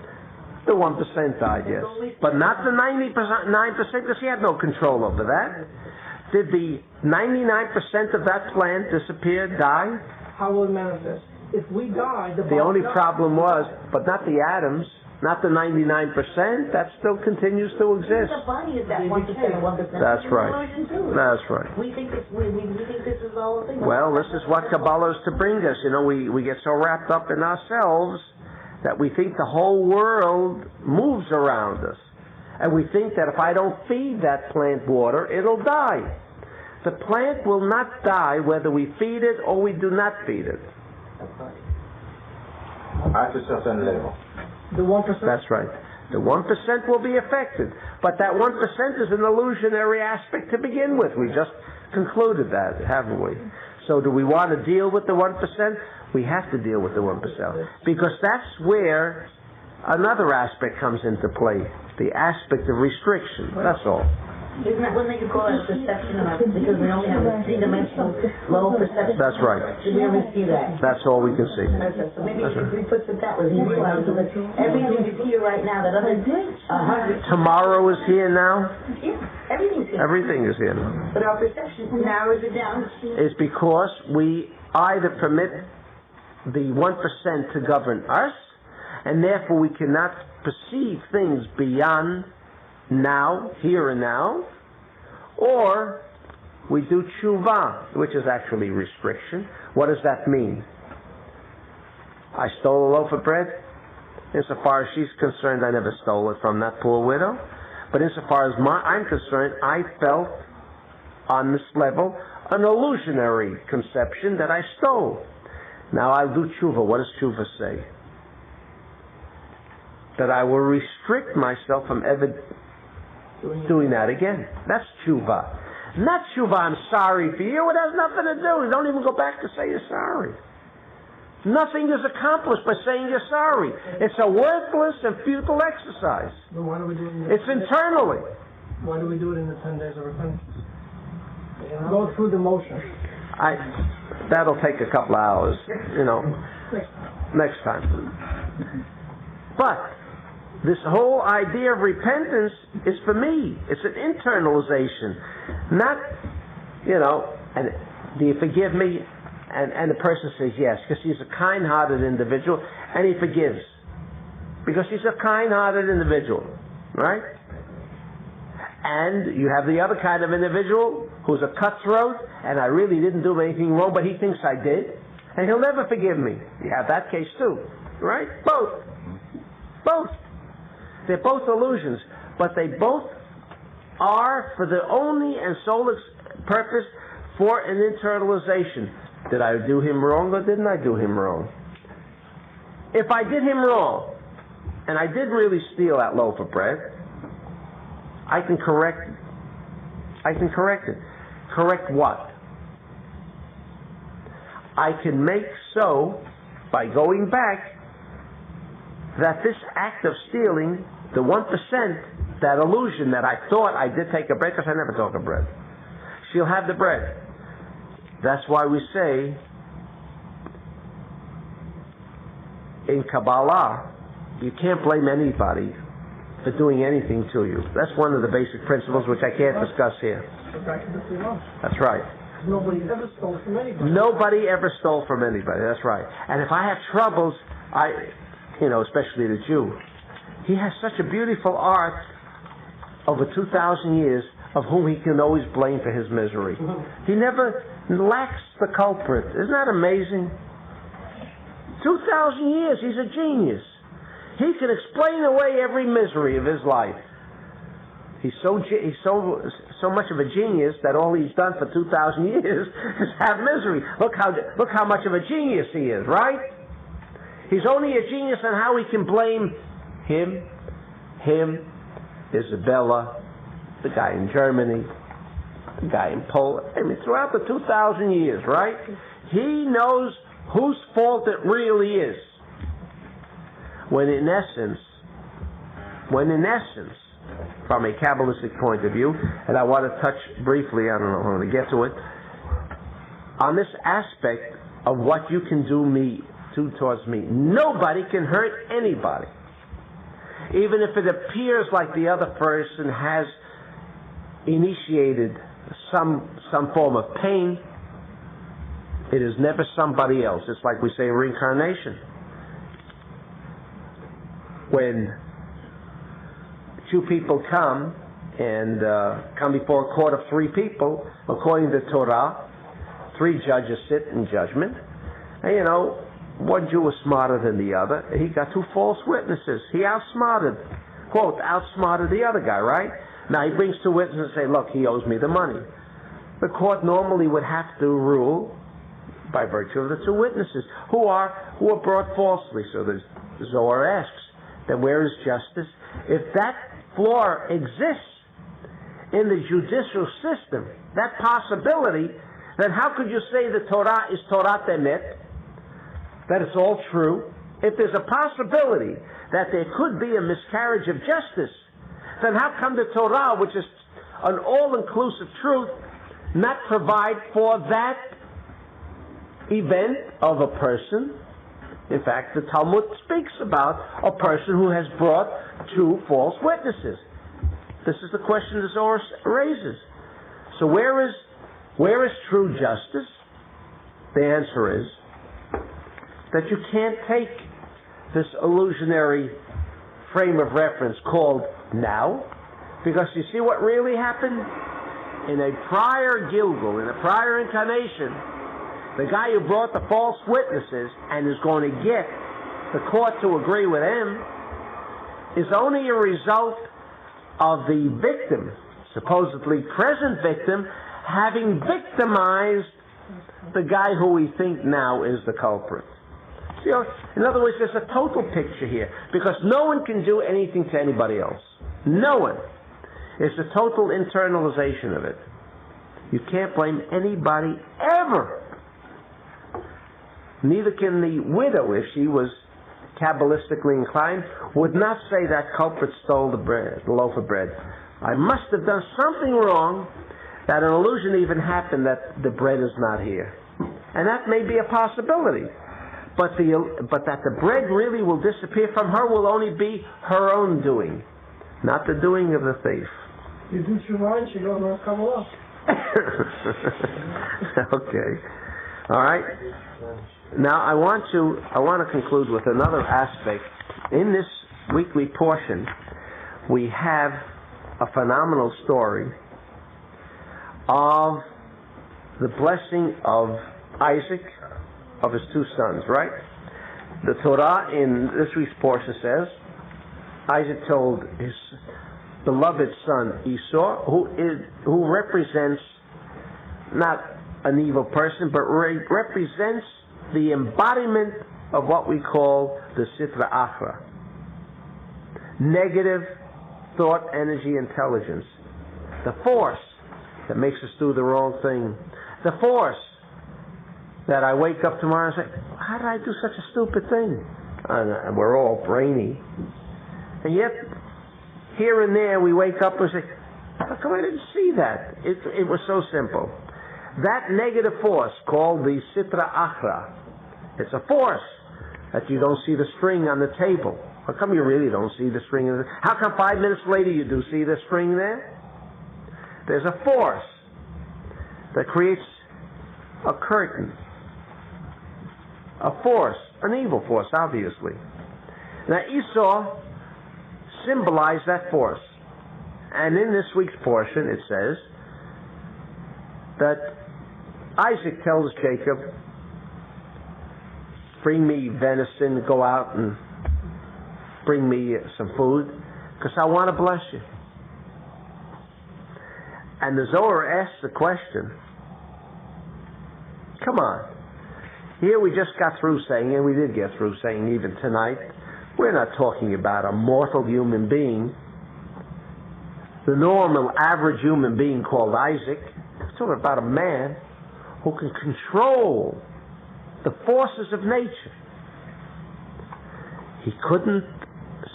The 1% died, yes. But not the 9%, because he had no control over that. Did the 99% of that plant disappear, die? How will it manifest? If we die, The only problem was, but not the atoms, not the 99%, that still continues to exist. The body is that 1% and 1%. That's right. Illusion too. That's right. We think this. We think this is all a thing. Well, this is what Kabbalah is to bring us. You know, we get so wrapped up in ourselves that we think the whole world moves around us. And we think that if I don't feed that plant water, it'll die. The plant will not die whether we feed it or we do not feed it. The 1%? That's right. The 1% will be affected. But that 1% is an illusionary aspect to begin with. We just concluded that, haven't we? So do we want to deal with the 1%? We have to deal with the 1%. Because that's where another aspect comes into play. The aspect of restriction. That's all. Isn't that what they call it perception of it? Because we only have a three-dimensional low perception. That's right. Should we ever see that? That's all we can see. So maybe if we put it that way, we realize that everything is here right now. That other 100. Tomorrow is here now. Yeah, everything's here. Everything is here now. But our perception narrows it down. It's because we either permit the 1% to govern us, and therefore we cannot perceive things beyond now, here and now, or we do tshuva, which is actually restriction. What does that mean? I stole a loaf of bread. Insofar as she's concerned, I never stole it from that poor widow. But insofar as I'm concerned, I felt on this level an illusionary conception that I stole. Now I'll do tshuva. What does tshuva say? That I will restrict myself from ever doing that again. That's tshuva. Not tshuva, I'm sorry for you. It has nothing to do. You don't even go back to say you're sorry. Nothing is accomplished by saying you're sorry. It's a worthless and futile exercise. Then why do we do it It's internally. Why do we do it in the 10 days of repentance? Go through the motion. That'll take a couple of hours, next time. But this whole idea of repentance is for me. It's an internalization. Not, and do you forgive me? And the person says yes, because he's a kind-hearted individual, and he forgives. Because he's a kind-hearted individual, right? And you have the other kind of individual who's a cutthroat, and I really didn't do anything wrong, but he thinks I did, and he'll never forgive me. You have that case too, right? Both. They're both illusions, but they both are for the only and sole purpose for an internalization. Did I do him wrong or didn't I do him wrong? If I did him wrong, and I did really steal that loaf of bread, I can correct it. Correct what? I can make so, by going back, that this act of stealing, the 1%, that illusion that I thought I did take a bread, because I never took a bread, she'll have the bread. That's why we say in Kabbalah, you can't blame anybody for doing anything to you. That's one of the basic principles which I can't discuss here. That's right. Nobody ever stole from anybody. Nobody ever stole from anybody. That's right. And if I have troubles, especially the Jew, he has such a beautiful art over 2,000 years of whom he can always blame for his misery. He never lacks the culprit. Isn't that amazing? 2,000 years, he's a genius. He can explain away every misery of his life. He's so much of a genius that all he's done for 2,000 years is have misery. Look how much of a genius he is, right? He's only a genius on how he can blame him, Isabella, the guy in Germany, the guy in Poland. I mean, throughout the 2,000 years, right? He knows whose fault it really is. When in essence, from a Kabbalistic point of view, and I want to touch briefly, I don't know how to get to it, on this aspect of what you can do towards me. Nobody can hurt anybody. Even if it appears like the other person has initiated some form of pain, it is never somebody else. It's like we say in reincarnation. When two people come before a court of three people, according to Torah, three judges sit in judgment. And one Jew was smarter than the other. He got two false witnesses. He outsmarted the other guy, right? Now he brings two witnesses and say, look, he owes me the money. The court normally would have to rule by virtue of the two witnesses who are brought falsely. So the Zohar asks, then where is justice? If that flaw exists in the judicial system, that possibility, then how could you say the Torah is Torah Emet, that it's all true? If there's a possibility that there could be a miscarriage of justice, then how come the Torah, which is an all-inclusive truth, not provide for that event of a person? In fact, the Talmud speaks about a person who has brought two false witnesses. This is the question the Zohar raises. So where is true justice? The answer is that you can't take this illusionary frame of reference called now, because you see what really happened? In a prior Gilgul, in a prior incarnation, the guy who brought the false witnesses and is going to get the court to agree with him is only a result of the victim, supposedly present victim, having victimized the guy who we think now is the culprit. See, in other words, there's a total picture here, because no one can do anything to anybody else. No one. It's a total internalization of it. You can't blame anybody ever. Neither can the widow, if she was Kabbalistically inclined, would not say that culprit stole the loaf of bread. I must have done something wrong that an illusion even happened that the bread is not here. And that may be a possibility. but that the bread really will disappear from her will only be her own doing, not the doing of the thief. You do tshuva and she goes on Kabbalah. Okay. All right. Now I want to conclude with another aspect. In this weekly portion, we have a phenomenal story of the blessing of Isaac, of his two sons, right? The Torah in this week's portion says, Isaac told his beloved son Esau, who represents not an evil person, but represents the embodiment of what we call the Sitra Achra. Negative thought, energy, intelligence. The force that makes us do the wrong thing. The force that I wake up tomorrow and say, how did I do such a stupid thing? And we're all brainy. And yet, here and there we wake up and say, how come I didn't see that? It was so simple. That negative force called the Sitra Achra, it's a force that you don't see the string on the table. How come you really don't see the string? How come 5 minutes later you do see the string there? There's a force that creates a curtain. A force, an evil force, obviously. Now Esau symbolized that force. And in this week's portion it says that Isaac tells Jacob, bring me venison, go out and bring me some food, because I want to bless you. And the Zohar asks the question, come on, here we just got through saying, and we did get through saying even tonight, we're not talking about a mortal human being, the normal average human being called Isaac. We're talking about a man who can control the forces of nature. He couldn't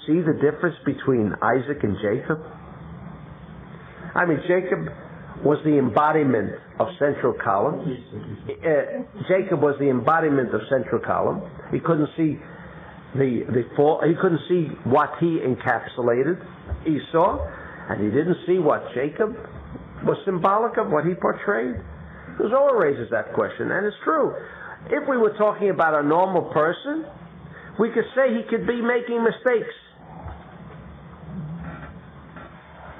see the difference between Isaac and Jacob. I mean, Jacob was the embodiment of central column. Jacob was the embodiment of central column. He couldn't see he couldn't see what he encapsulated, Esau, and he didn't see what Jacob was symbolic of, what he portrayed. The Zohar raises that question, and it's true. If we were talking about a normal person, we could say he could be making mistakes.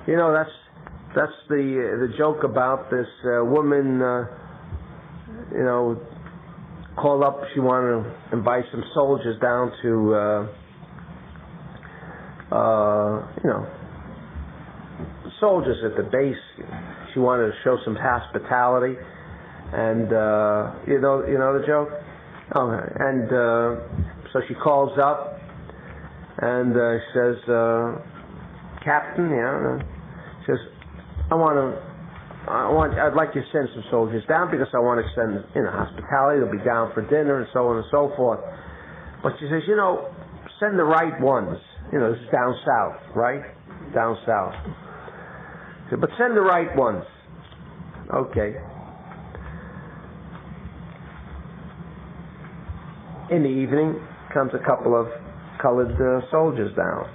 You know, that's the joke about this woman, called up, she wanted to invite some soldiers down to, soldiers at the base. She wanted to show some hospitality, and you know the joke? Okay. And so she calls up and says, Captain, she says, I'd like you to send some soldiers down because I want to send, hospitality. They'll be down for dinner and so on and so forth. But she says, send the right ones. This is down south, right? Down south. She said, but send the right ones. Okay. In the evening, comes a couple of colored soldiers down.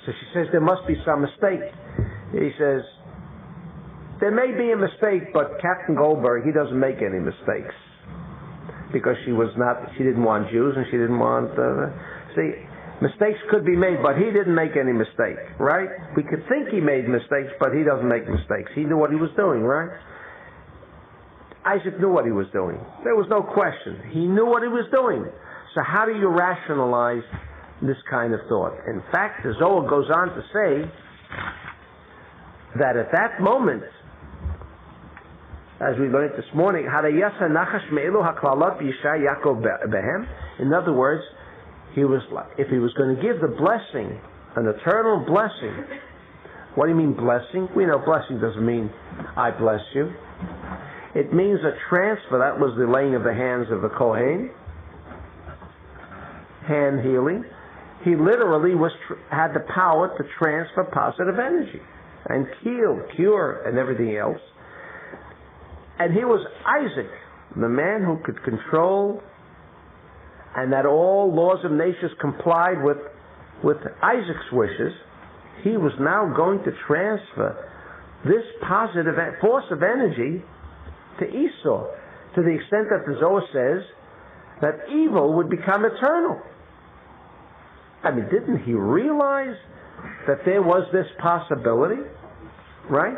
So she says, there must be some mistake. He says, there may be a mistake, but Captain Goldberg, he doesn't make any mistakes. Because she didn't want Jews, and she didn't want, mistakes could be made, but he didn't make any mistake, right? We could think he made mistakes, but he doesn't make mistakes. He knew what he was doing, right? Isaac knew what he was doing. There was no question. He knew what he was doing. So how do you rationalize this kind of thought? In fact, the Zohar goes on to say that at that moment, as we learned this morning, in other words, if he was going to give the blessing, an eternal blessing. What do you mean blessing? We know blessing doesn't mean I bless you. It means a transfer. That was the laying of the hands of the Kohen. Hand healing. He literally had the power to transfer positive energy and heal, cure, and everything else. And here was Isaac, the man who could control and that all laws of nature complied with Isaac's wishes, he was now going to transfer this positive force of energy to Esau, to the extent that the Zohar says that evil would become eternal. I mean, didn't he realize that there was this possibility? Right?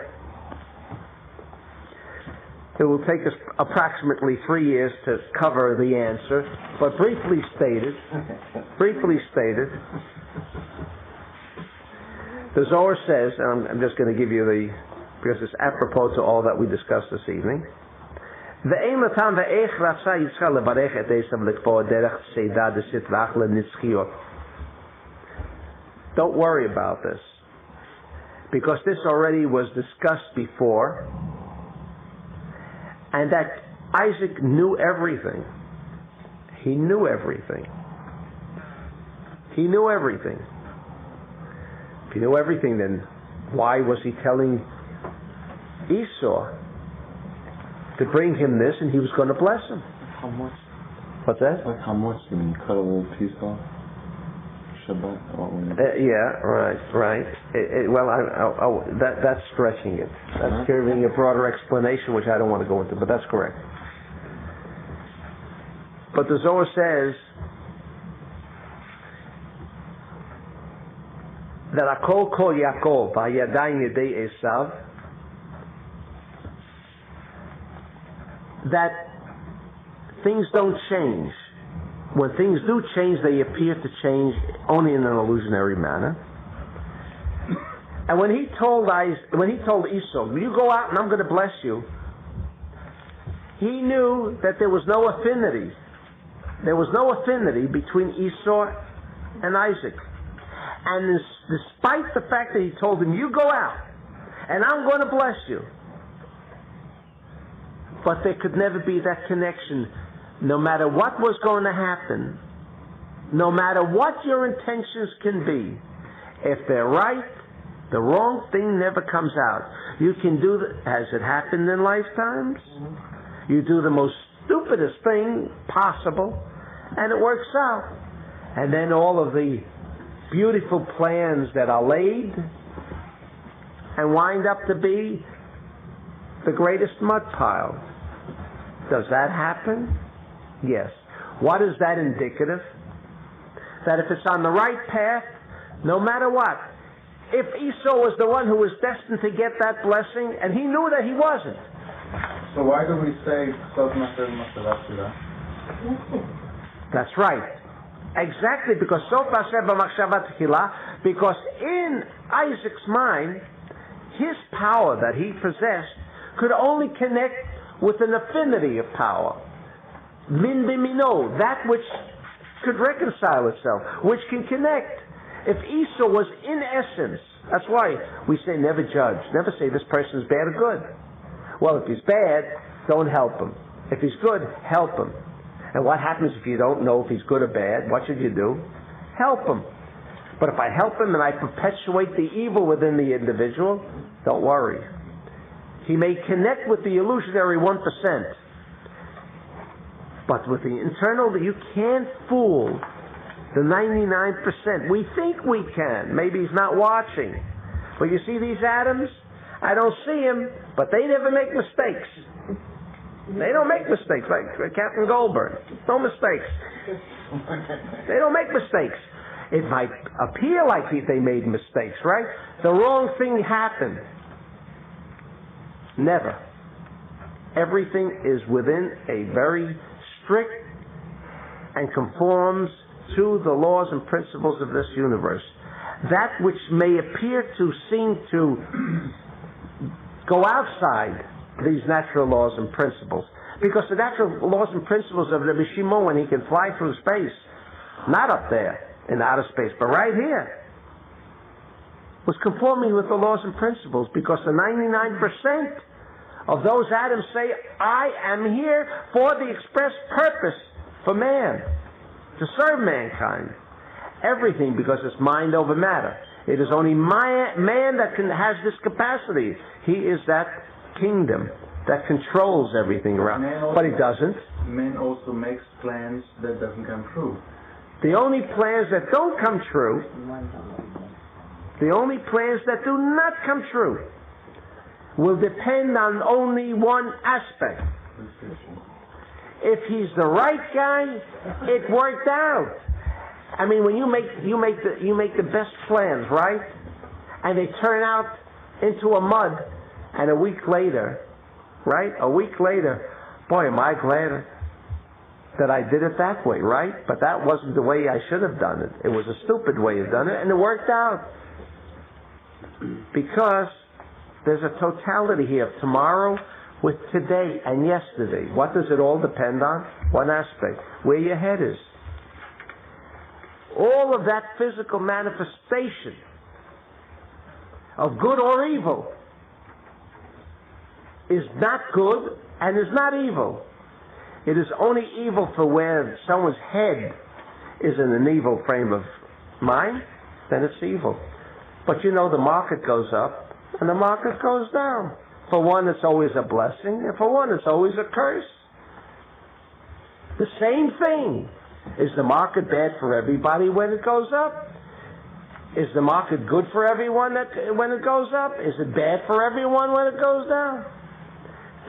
It will take us approximately 3 years to cover the answer, but briefly stated, the Zohar says, and I'm just going to give you because it's apropos to all that we discussed this evening. Don't worry about this, because this already was discussed before, and that Isaac knew everything. He knew everything. He knew everything. If he knew everything, then why was he telling Esau to bring him this, and he was going to bless him? How much? What's that? Like how much? Did you cut a little piece off? Shabbat? Yeah, right. That's stretching it. That's giving a broader explanation, which I don't want to go into, but that's correct. But the Zohar says that Akol Kol Yaakov Vayadayim Yedei Esav, that things don't change. When things do change, they appear to change only in an illusionary manner. And when he told Esau, "You go out and I'm going to bless you," he knew that there was no affinity. There was no affinity between Esau and Isaac. And despite the fact that he told him, "You go out and I'm going to bless you," but there could never be that connection. No matter what was going to happen, no matter what your intentions can be, if they're right, the wrong thing never comes out. You can do, has it happened in lifetimes? You do the most stupidest thing possible, and it works out. And then all of the beautiful plans that are laid and wind up to be the greatest mud pile. Does that happen? Yes. What is that indicative? That if it's on the right path, no matter what, if Esau was the one who was destined to get that blessing, and he knew that he wasn't. So why do we say That's right. Exactly, because because in Isaac's mind, his power that he possessed could only connect with an affinity of power. Min b'mino, that which could reconcile itself, which can connect. If Esau was in essence, that's why we say never judge, never say this person is bad or good. Well, if he's bad, don't help him. If he's good, help him. And what happens if you don't know if he's good or bad? What should you do? Help him. But if I help him and I perpetuate the evil within the individual, don't worry. He may connect with the illusionary 1%. But with the internal, you can't fool the 99%. We think we can. Maybe he's not watching. But you see these atoms? I don't see them, but they never make mistakes. They don't make mistakes like Captain Goldberg. No mistakes. They don't make mistakes. It might appear like they made mistakes, right? The wrong thing happened. Never. Everything is within a very strict and conforms to the laws and principles of this universe. That which may appear to seem to go outside these natural laws and principles, because the natural laws and principles of Rabbi Shimon, when he can fly through space, not up there in outer space, but right here, was conforming with the laws and principles, because the 99% of those atoms say, I am here for the express purpose for man, to serve mankind. Everything, because it's mind over matter. It is only man that has this capacity. He is that kingdom that controls everything around. But he doesn't. man also makes plans that doesn't come true. The only plans that don't come true, the only plans that do not come true, will depend on only one aspect. If he's the right guy, it worked out. I mean, when you make the best plans, right? And they turn out into a mud, and a week later, right? A week later, boy, am I glad that I did it that way, right? But that wasn't the way I should have done it. It was a stupid way of doing it, and it worked out. Because there's a totality here of tomorrow with today and yesterday. What does it all depend on? One aspect, where your head is. All of that physical manifestation of good or evil is not good and is not evil. It is only evil for where someone's head is in an evil frame of mind, then it's evil. But you know, the market goes up and the market goes down. For one, it's always a blessing, and for one, it's always a curse. The same thing. Is the market bad for everybody when it goes up? Is the market good for everyone when it goes up? Is it bad for everyone when it goes down?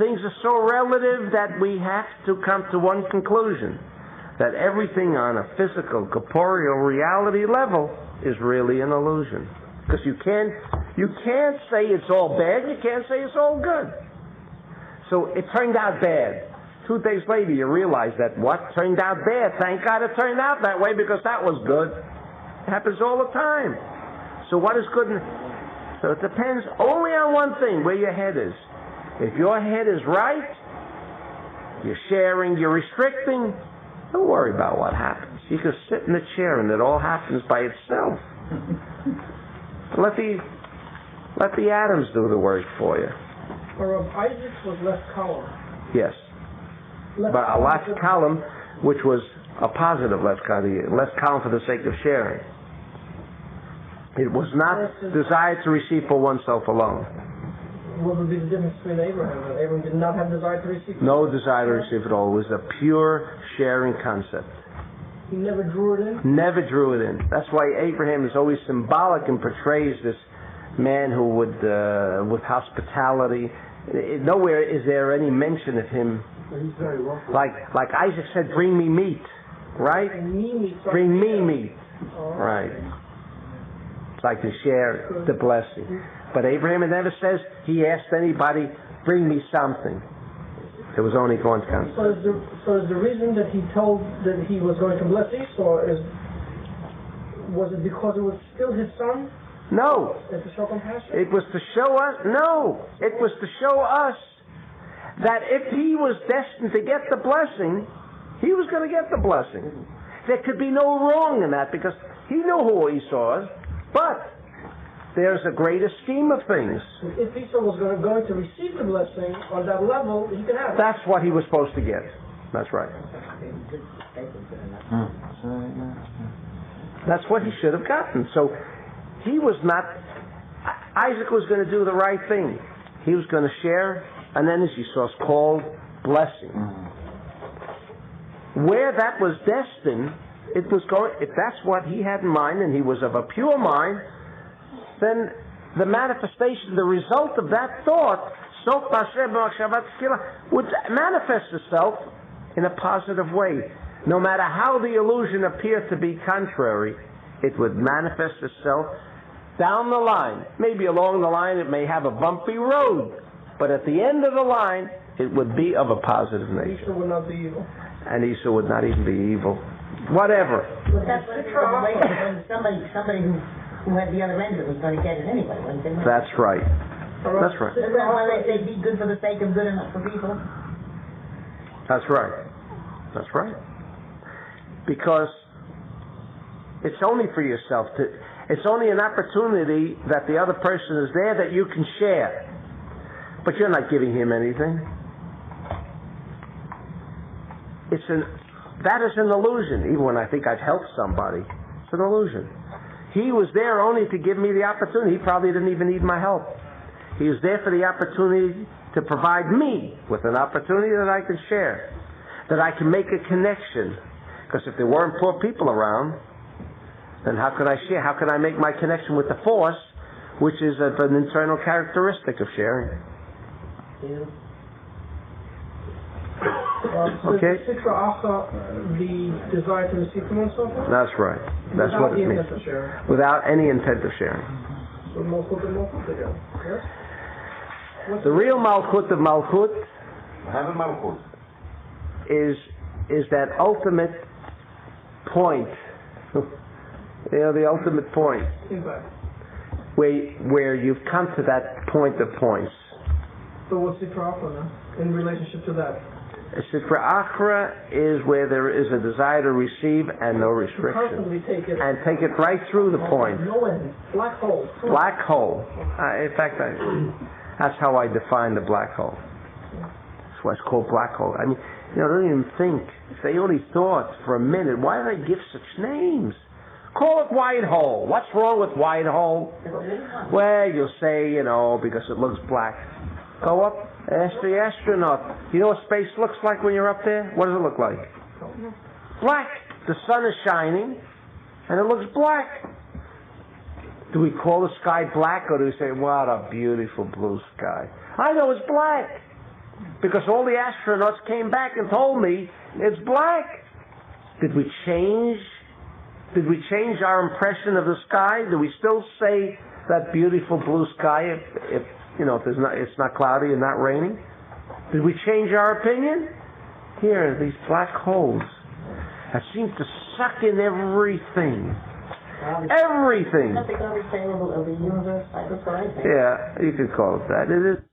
Things are so relative that we have to come to one conclusion, that everything on a physical, corporeal reality level is really an illusion. Because you can't say it's all bad, you can't say it's all good. So it turned out bad. 2 days later you realize that what turned out bad, thank God it turned out that way because that was good. It happens all the time. So what is good? So it depends only on one thing, where your head is. If your head is right, you're sharing, you're restricting, don't worry about what happens. You can sit in the chair and it all happens by itself. Let the atoms do the work for you. Or Isaac was left column. Yes. But a left column, which was a positive left column for the sake of sharing. It was not desired to receive for oneself alone. What would be the difference between Abraham and Abraham did not have desire to receive? No desire to receive at all. It was a pure sharing concept. He never drew it in? Never drew it in. That's why Abraham is always symbolic and portrays this man who would, with hospitality. Nowhere is there any mention of him. He's very wealthy. Like Isaac said, bring me meat, right? Bring me meat, right? It's like to share the blessing. But Abraham never says he asked anybody, bring me something. It was only going to come. So is the reason that he told that he was going to bless Esau was it because it was still his son? No. And to show compassion? It was to show us. No. It was to show us that if he was destined to get the blessing, he was going to get the blessing. There could be no wrong in that because he knew who Esau is. But there's a greater scheme of things. If Esau was going to receive the blessing on that level, he could have it. That's what he was supposed to get. That's right. That's what he should have gotten. So he was not. Isaac was going to do the right thing. He was going to share, and then as Esau's called blessing. Where that was destined, it was going. If that's what he had in mind, and he was of a pure mind, then the manifestation, the result of that thought, would manifest itself in a positive way. No matter how the illusion appeared to be contrary, it would manifest itself down the line. Maybe along the line it may have a bumpy road, but at the end of the line it would be of a positive nature. Esau would not be evil. And Esau would not even be evil. Whatever. Well, that's what it was. Somebody who had the other end of it was going to get it anyway, wasn't it? That's right. That's right. Isn't that why they say be good for the sake of good enough for people? That's right. That's right. Because it's only for yourself. It's only an opportunity that the other person is there that you can share. But you're not giving him anything. That is an illusion. Even when I think I've helped somebody, it's an illusion. He was there only to give me the opportunity. He probably didn't even need my help. He was there for the opportunity to provide me with an opportunity that I could share. that I can make a connection. Because if there weren't poor people around, then how could I share? How could I make my connection with the force, which is an internal characteristic of sharing? Yeah. Okay. Sitra Acha, the desire to receive from oneself? That's right. That's what it means. Without any intent of sharing. So Malchut and Malchut again. Yes? The real Malchut of Malchut is that ultimate point. The ultimate point. Impact. Where you've come to that point of points. So what's Sitra Acha then, in relationship to that? Sitra Achra is where there is a desire to receive and no restriction. Constantly take it. And take it right through the point. No end. Black hole. Black hole. In fact, that's how I define the black hole. That's why it's called black hole. I mean, don't even think. If they only thought for a minute, why do they give such names? Call it white hole. What's wrong with white hole? Well, you'll say, because it looks black. Go up, ask the astronaut. You know what space looks like when you're up there? What does it look like? Black. The sun is shining, and it looks black. Do we call the sky black, or do we say, what a beautiful blue sky? I know it's black, because all the astronauts came back and told me it's black. Did we change our impression of the sky? Do we still say that beautiful blue sky if it's not cloudy and not raining? Did we change our opinion? Here, these black holes that seem to suck in everything. Everything. Nothing understandable of the universe, like that's what I think. Yeah, you could call it that. It is.